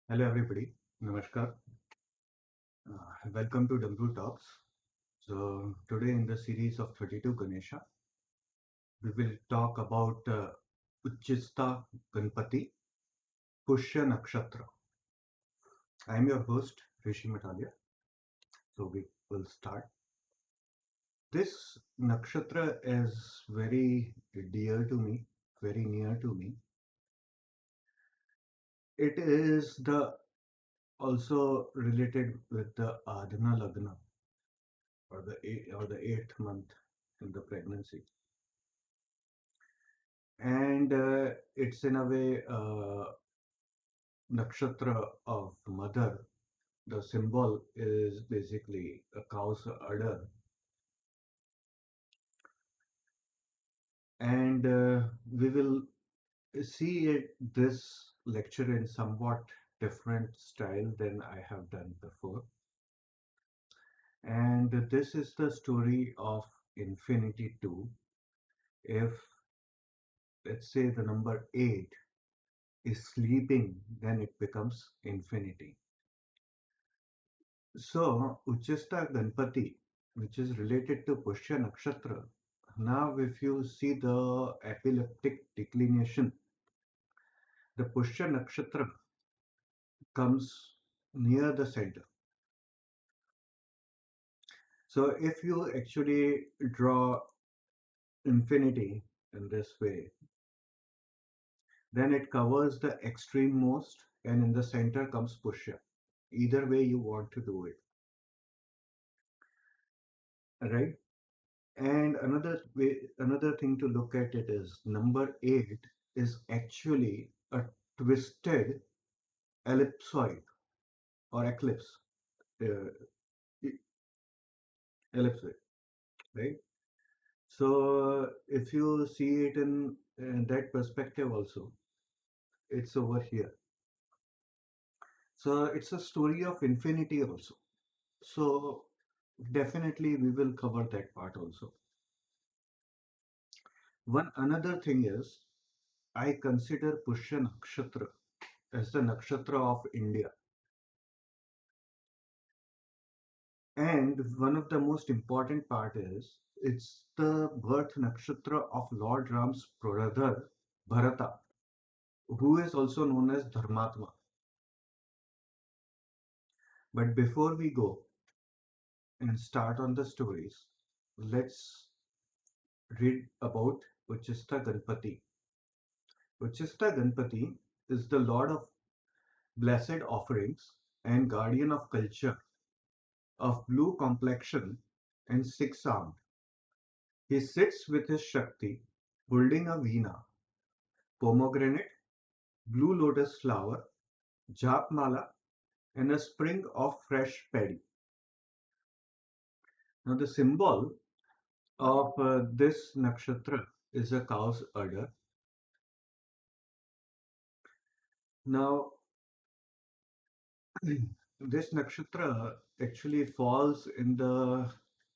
Hello everybody, Namaskar. Welcome to Damru Talks. So today in the series of 32 Ganesha, we will talk about Uchista Ganpati Pushya Nakshatra. I am your host Rishi Matalia. So we will start. This nakshatra is very dear to me, very near to me. It is the also related with the Adhana Lagna or the eighth month in the pregnancy. And it's in a way nakshatra of mother. The symbol is basically a cow's udder, and we will see this lecture in somewhat different style than I have done before. And this is the story of infinity 2. If let's say the number 8 is sleeping, then it becomes infinity. So, Uchista Ganpati, which is related to Pushya Nakshatra, now if you see the epileptic declination, the Pushya Nakshatra comes near the center. So, if you actually draw infinity in this way, then it covers the extreme-most, and in the center comes Pushya. Either way you want to do it, right? And another thing to look at it is number 8 is actually a twisted ellipsoid or eclipse, uh, ellipsoid, right? So if you see it in that perspective also, it's over here. So it's a story of infinity also. So definitely we will cover that part also. One another thing is I consider Pushya Nakshatra as the nakshatra of India. And one of the most important part is it's the birth nakshatra of Lord Ram's brother Bharata, who is also known as Dharmatma. But before we go and start on the stories, let's read about Uchista Ganpati. Uchista Ganpati is the Lord of blessed offerings and guardian of culture, of blue complexion and six-armed. He sits with his Shakti, holding a veena, pomegranate, blue lotus flower, japmala, and a spring of fresh paddy. Now, the symbol of this nakshatra is a cow's udder. Now, this nakshatra actually falls in the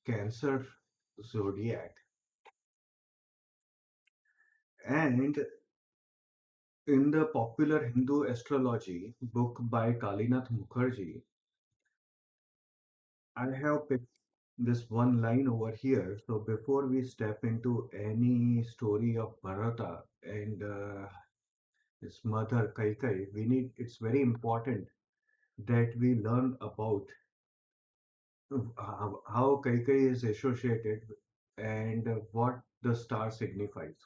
Cancer zodiac, and in the popular Hindu astrology book by Kalinath Mukherjee, I have picked this one line over here. So before we step into any story of Bharata and his mother Kaikai, it's very important that we learn about how Kaikai is associated and what the star signifies.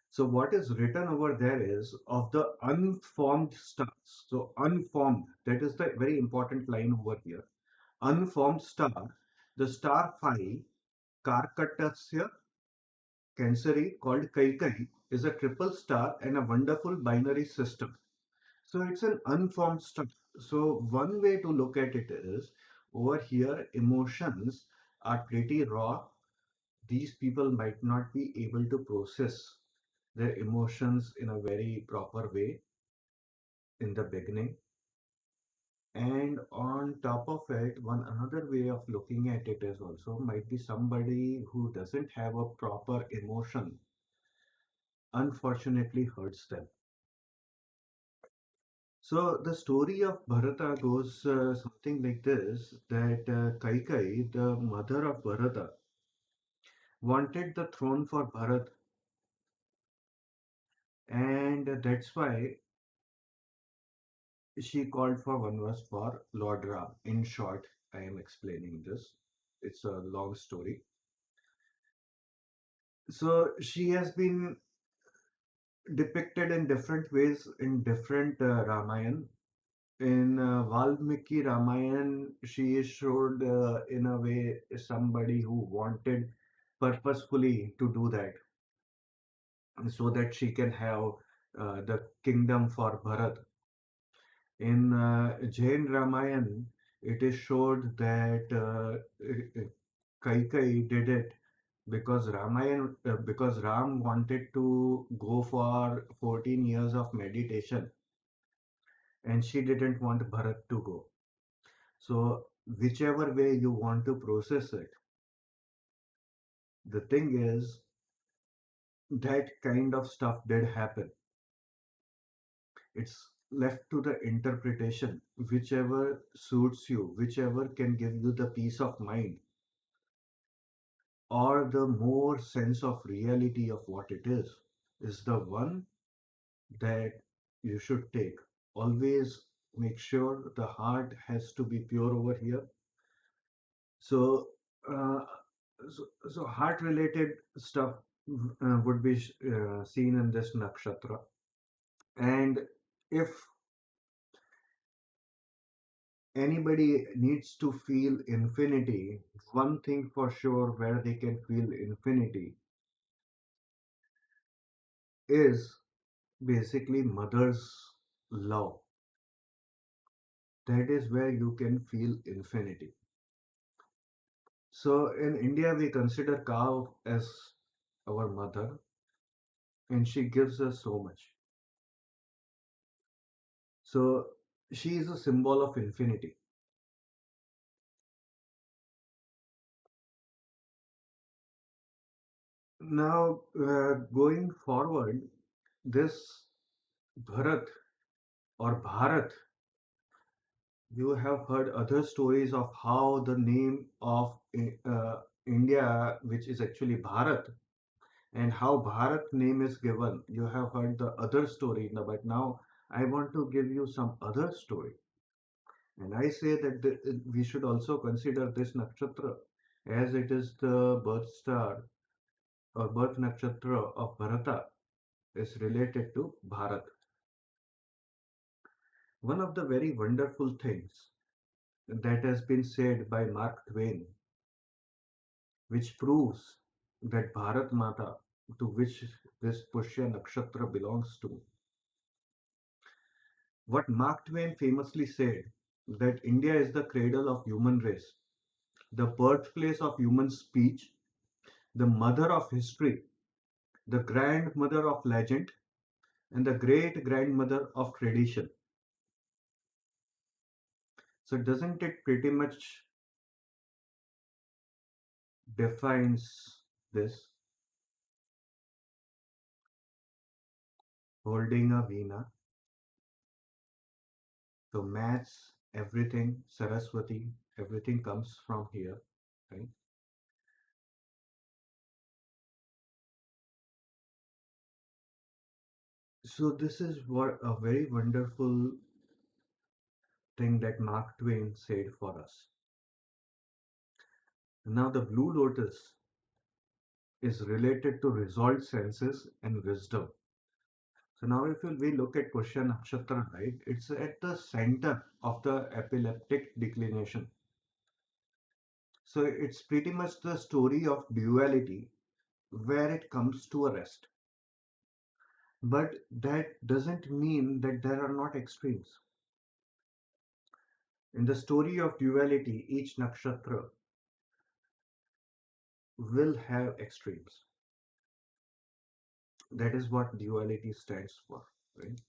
So what is written over there is of the unformed stars. So unformed, that is the very important line over here. Unformed star, the star phi Karkatasya Canceri called Kaikai is a triple star and a wonderful binary system. So it's an unformed star. So one way to look at it is over here emotions are pretty raw. These people might not be able to process their emotions in a very proper way in the beginning. And on top of it, one another way of looking at it is also might be somebody who doesn't have a proper emotion, unfortunately hurts them. So the story of Bharata goes something like this: that Kaikai, the mother of Bharata, wanted the throne for Bharat, and that's why she called for Vanvas for Lord Ram. In short, I am explaining this. It's a long story. So she has been depicted in different ways in different Ramayan. In Valmiki Ramayan, she is showed in a way somebody who wanted purposefully to do that so that she can have the kingdom for Bharat. In Jain Ramayan, it is showed that Kaikai did it because Ram wanted to go for 14 years of meditation and she didn't want Bharat to go. So whichever way you want to process it, the thing is that kind of stuff did happen. It's left to the interpretation, whichever suits you, whichever can give you the peace of mind or the more sense of reality of what it is the one that you should take. Always make sure the heart has to be pure over here. So, uh, so heart related stuff would be seen in this nakshatra. And if anybody needs to feel infinity, one thing for sure where they can feel infinity is basically mother's love. That is where you can feel infinity. So in India, we consider cow as our mother, and she gives us so much. So she is a symbol of infinity. Now, going forward, this Bharat or Bharat, you have heard other stories of how the name of India, which is actually Bharat, and how Bharat name is given. You have heard the other story, but now I want to give you some other story. And I say that we should also consider this nakshatra as it is the birth star or birth nakshatra of Bharata is related to Bharat. One of the very wonderful things that has been said by Mark Twain, which proves that Bharat Mata, to which this Pushya nakshatra belongs to, what Mark Twain famously said that India is the cradle of human race, the birthplace of human speech, the mother of history, the grandmother of legend, and the great grandmother of tradition. So doesn't it pretty much defines this holding a veena? So maths, everything, Saraswati, everything comes from here, right? So this is what a very wonderful thing that Mark Twain said for us. Now the blue lotus is related to resolved senses and wisdom. So now if we look at Pushya Nakshatra, right, it's at the center of the epileptic declination. So it's pretty much the story of duality where it comes to a rest. But that doesn't mean that there are not extremes. In the story of duality, each nakshatra will have extremes. That is what duality stands for, right?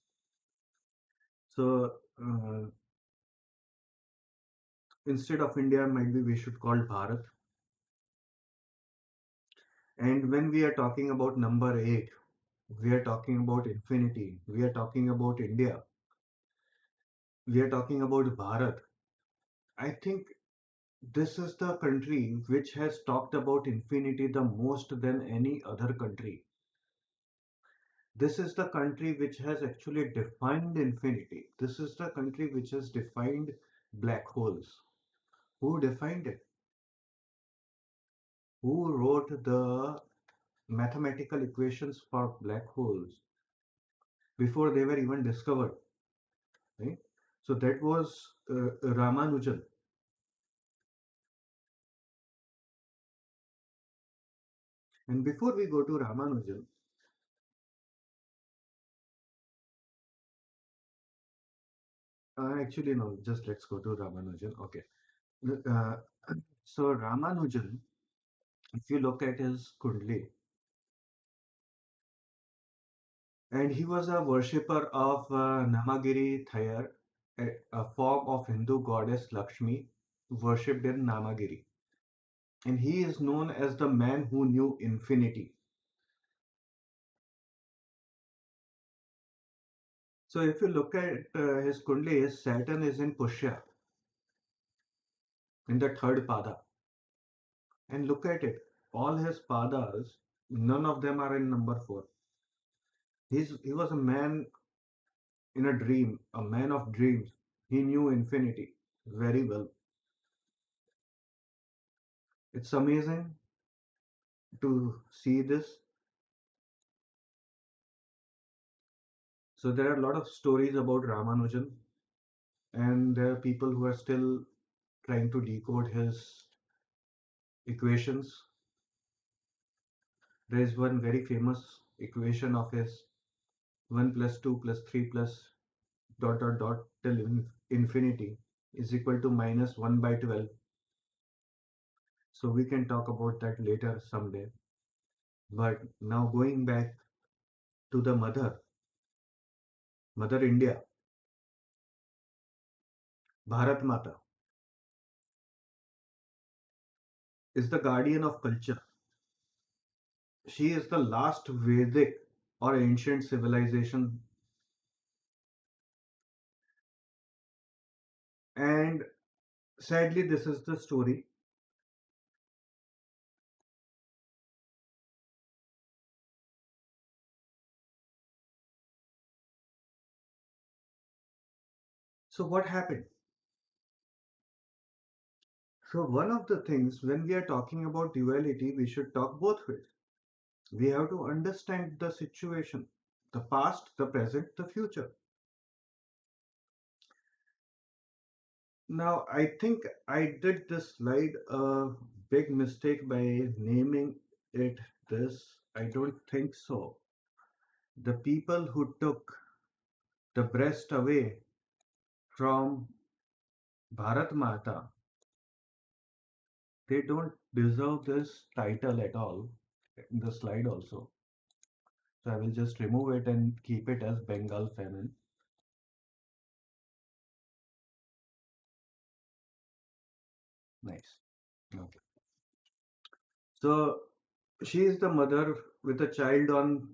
So instead of India, maybe we should call Bharat. And when we are talking about number 8, we are talking about infinity. We are talking about India. we are talking about Bharat. I think this is the country which has talked about infinity the most than any other country. This is the country which has actually defined infinity. This is the country which has defined black holes. Who defined it? Who wrote the mathematical equations for black holes before they were even discovered? Right? So that was Ramanujan. And before we go to Ramanujan, actually no, just let's go to Ramanujan. Okay. Uh, so Ramanujan, if you look at his Kundli, and he was a worshipper of Namagiri Thayar, a form of Hindu goddess Lakshmi, worshipped in Namagiri. And he is known as the man who knew infinity. So if you look at his Kundli, his Saturn is in Pushya, in the third pada. And look at it, all his padas, none of them are in number 4. He was a man in a dream, a man of dreams. He knew infinity very well. It's amazing to see this. So there are a lot of stories about Ramanujan, and there are people who are still trying to decode his equations. There is one very famous equation of his 1 plus 2 plus 3 plus dot dot dot till infinity is equal to minus 1 by 12. So we can talk about that later someday. But now going back to the Mother India, Bharat Mata is the guardian of culture. She is the last Vedic or ancient civilization, and sadly, this is the story. So, what happened? So, one of the things when we are talking about duality, we should talk both ways. We have to understand the situation, the past, the present, the future. Now, I think I did this slide a big mistake by naming it this. I don't think so. The people who took the breast away from Bharat Mata, they don't deserve this title at all in the slide also. So I will just remove it and keep it as Bengal famine. Nice. Okay. So she is the mother with a child on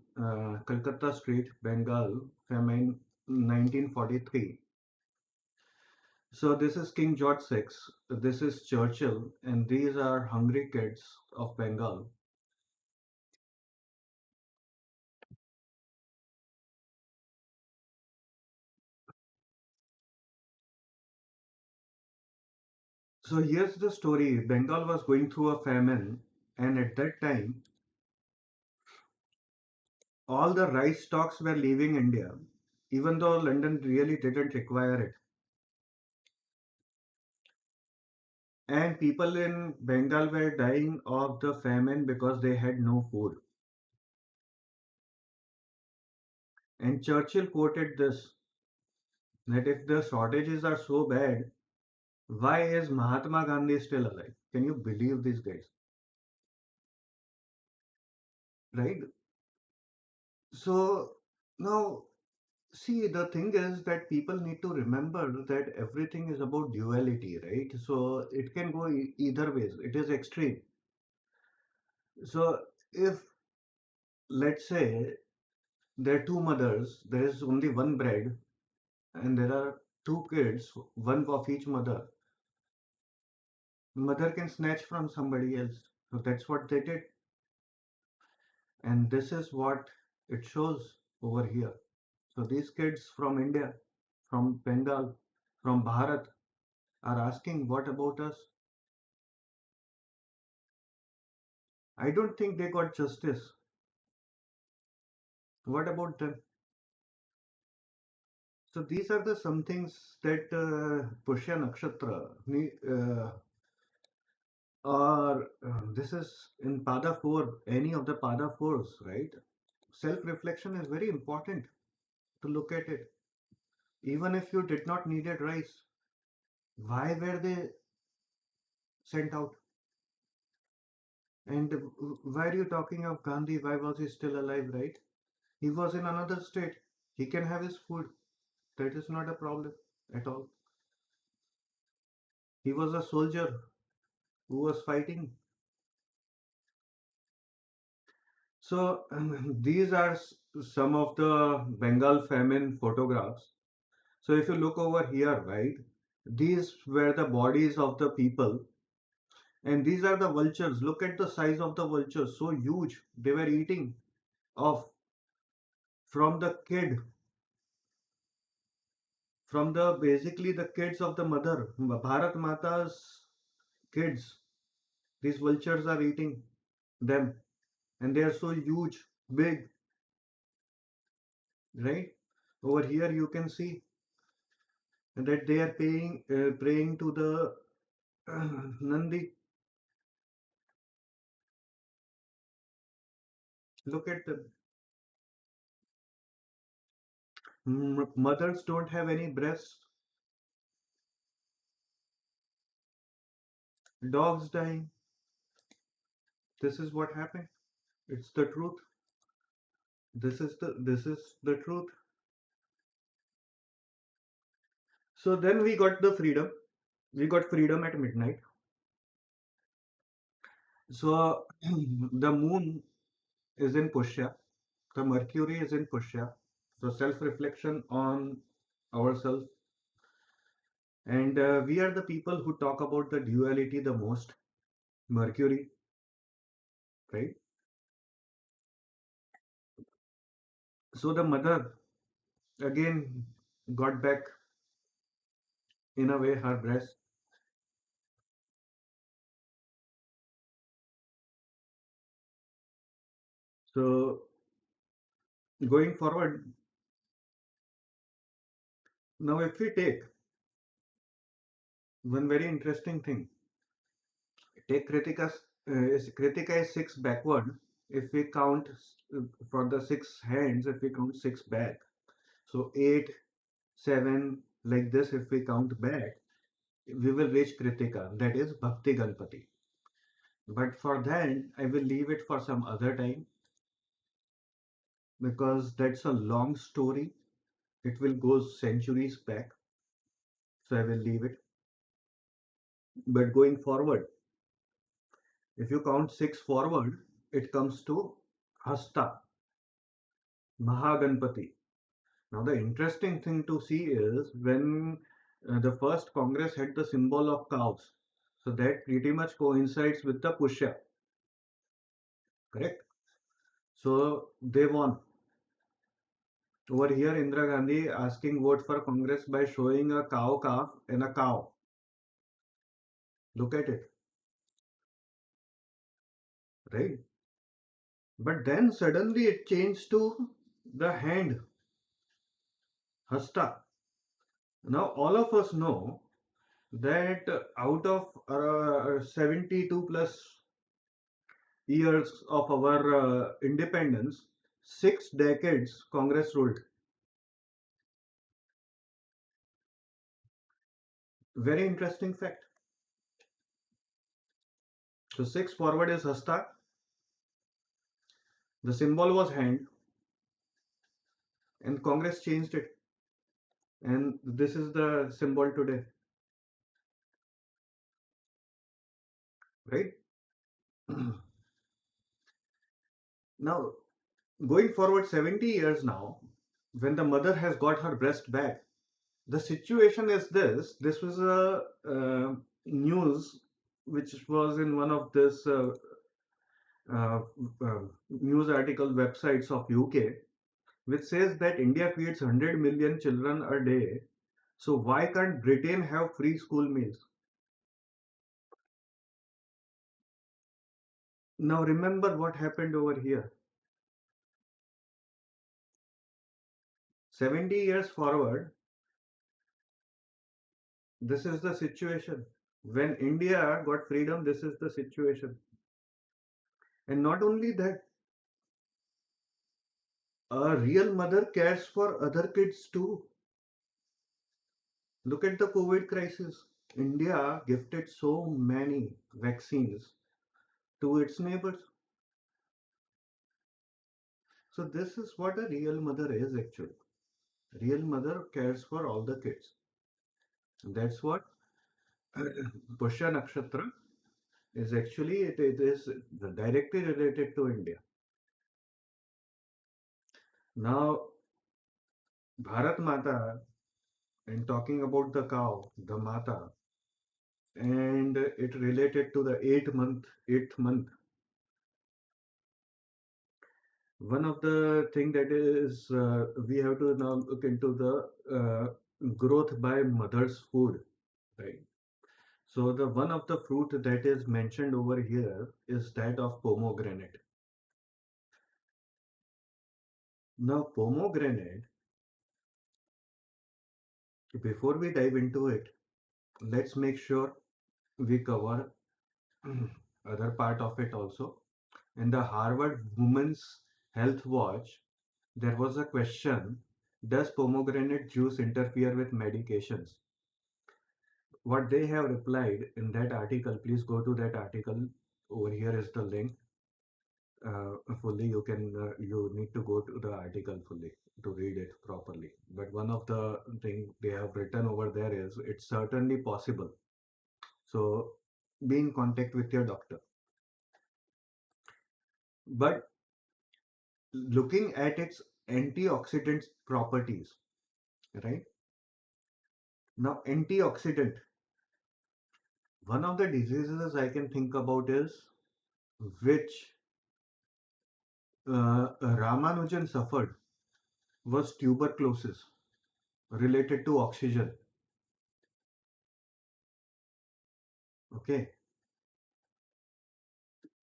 Calcutta Street, Bengal, famine 1943. So this is King George VI, this is Churchill, and these are hungry kids of Bengal. So here's the story. Bengal was going through a famine, and at that time, all the rice stocks were leaving India, even though London really didn't require it. And people in Bengal were dying of the famine because they had no food. And Churchill quoted this, that if the shortages are so bad, why is Mahatma Gandhi still alive? Can you believe these guys? Right? So now, see, the thing is that people need to remember that everything is about duality, right? So it can go either ways. It is extreme. So if, let's say, there are two mothers, there is only one bread, and there are two kids, one of each mother, mother can snatch from somebody else. So that's what they did. And this is what it shows over here. So these kids from India, from Bengal, from Bharat are asking, what about us? I don't think they got justice. What about them? So these are the some things that Pushya Nakshatra or this is in Pada 4, any of the Pada 4s, right? Self reflection is very important to look at it. Even if you did not needed rice, why were they sent out? And why are you talking of Gandhi? Why was he still alive, right? He was in another state. He can have his food. That is not a problem at all. He was a soldier who was fighting. So these are some of the Bengal famine photographs. So if you look over here, right, these were the bodies of the people, and these are the vultures. Look at the size of the vultures, so huge. They were eating off from the kid, from the basically the kids of the mother, Bharat Mata's kids. These vultures are eating them, and they are so huge, big, right? Over here you can see that they are praying to the Nandi. Look at them. Mothers don't have any breasts. Dogs dying. This is what happened. It's the truth. This is the truth. So then we got the freedom. We got freedom at midnight. So the moon is in Pushya. The Mercury is in Pushya. So self-reflection on ourselves. And we are the people who talk about the duality the most. Mercury, right? So the mother again got back in a way her breast. So going forward, now if we take one very interesting thing, take Kritika is six backward. If we count for the six hands, if we count six back, so eight, seven, like this, if we count back, we will reach Kritika, that is Bhakti Ganpati. But for that, I will leave it for some other time because that's a long story. It will go centuries back, so I will leave it. But going forward, if you count six forward, it comes to Hasta, Mahaganpati. Now, the interesting thing to see is when the first Congress had the symbol of cows. So that pretty much coincides with the Pushya, correct? So they won. Over here, Indira Gandhi asking vote for Congress by showing a cow calf and a cow. Look at it, right? But then suddenly it changed to the hand, Hasta. Now all of us know that out of 72 plus years of our independence, 6 decades Congress ruled. Very interesting fact. So six forward is Hasta. The symbol was hand, and Congress changed it. And this is the symbol today, right? Now, going forward 70 years now, when the mother has got her breast back, The situation is this. This was a news which was in one of this uh, news article websites of UK, which says that India feeds 100 million children a day. So why can't Britain have free school meals? Now remember what happened over here. 70 years forward, this is the situation. When India got freedom, this is the situation. And not only that, a real mother cares for other kids too. Look at the COVID crisis. India gifted so many vaccines to its neighbors. So this is what a real mother is actually. Real mother cares for all the kids. That's what Pushya Nakshatra is actually. It is directly related to India. Now Bharat Mata, and talking about the cow, the Mata, and it related to the eighth month. One of the thing that is we have to now look into the growth by mother's food, right? So the one of the fruit that is mentioned over here is that of pomegranate. Now pomegranate, before we dive into it, let's make sure we cover other part of it also. In the Harvard Women's Health Watch, there was a question: does pomegranate juice interfere with medications? What they have replied in that article, please go to that article. Over here is the link. Fully, you need to go to the article fully to read it properly. But one of the thing they have written over there is it's certainly possible. So be in contact with your doctor. But looking at its antioxidant properties, right? Now, antioxidant, one of the diseases I can think about is which Ramanujan suffered was tuberculosis related to oxygen. Okay,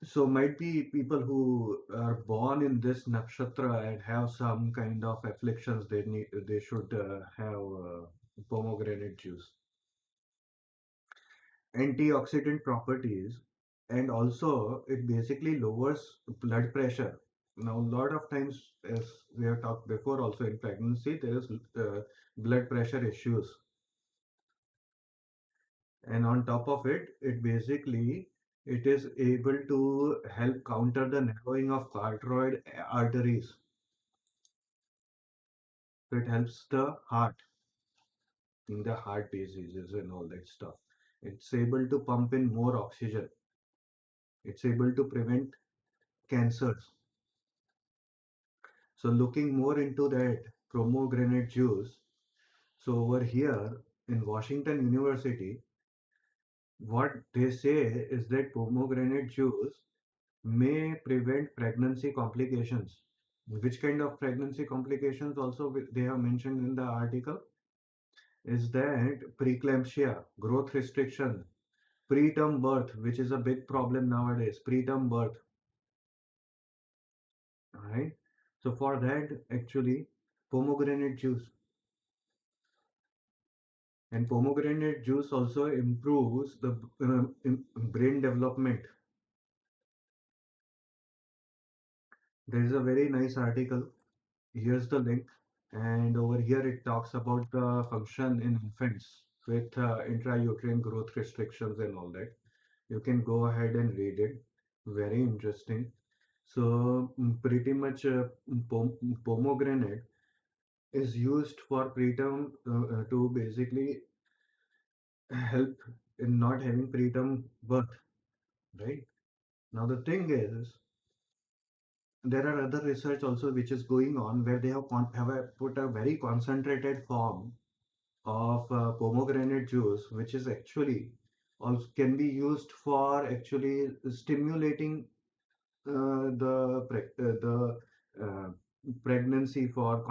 so might be people who are born in this nakshatra and have some kind of afflictions. They should have pomegranate juice. Antioxidant properties, and also it basically lowers blood pressure. Now, a lot of times, as we have talked before, also in pregnancy, there is blood pressure issues, and on top of it, it is able to help counter the narrowing of carotid arteries. So it helps the heart in the heart diseases and all that stuff. It's able to pump in more oxygen. It's able to prevent cancers. So looking more into that pomegranate juice, so over here in Washington University, what they say is that pomegranate juice may prevent pregnancy complications. Which kind of pregnancy complications also they have mentioned in the article is that preeclampsia, growth restriction, preterm birth, which is a big problem nowadays, preterm birth, right? So for that, actually, pomegranate juice. And pomegranate juice also improves the brain development. There is a very nice article. Here's the link. And over here it talks about the function in infants with intrauterine growth restrictions and all that. You can go ahead and read it. Very interesting. So pretty much pomegranate is used for preterm to basically help in not having preterm birth, right? Now the thing is, there are other research also which is going on where they have put a very concentrated form of pomegranate juice, which is actually also can be used for actually stimulating the pregnancy for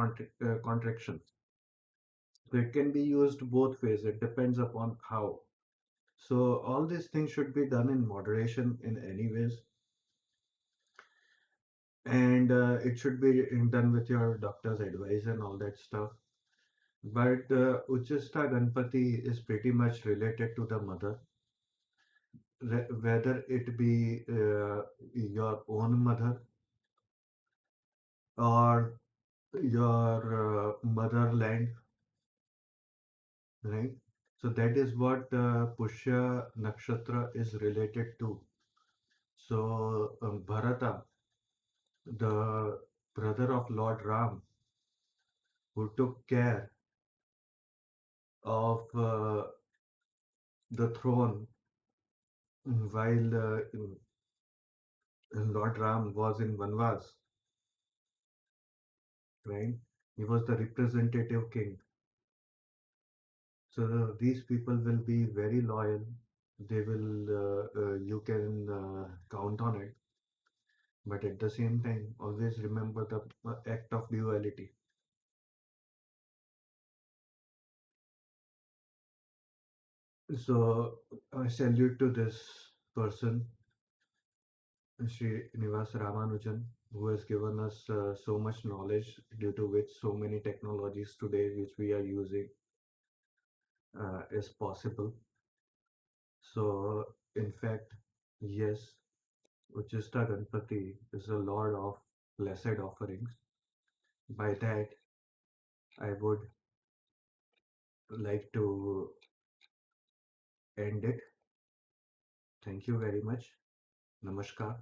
contraction. So it can be used both ways. It depends upon how. So all these things should be done in moderation in any ways, and it should be done with your doctor's advice and all that stuff. But Uchista Ganpati is pretty much related to the mother, whether it be your own mother or your motherland, right? So that is what Pushya Nakshatra is related to. So Bharata, the brother of Lord Ram, who took care of the throne while Lord Ram was in Vanvas, right? He was the representative king. So these people will be very loyal. They will, you can count on it. But at the same time, always remember the act of duality. So I salute to this person, Sri Nivas Ramanujan, who has given us so much knowledge, due to which so many technologies today which we are using is possible. So, in fact, yes, Uchista Ganpati is a lord of blessed offerings. By that, I would like to end it. Thank you very much. Namaskar.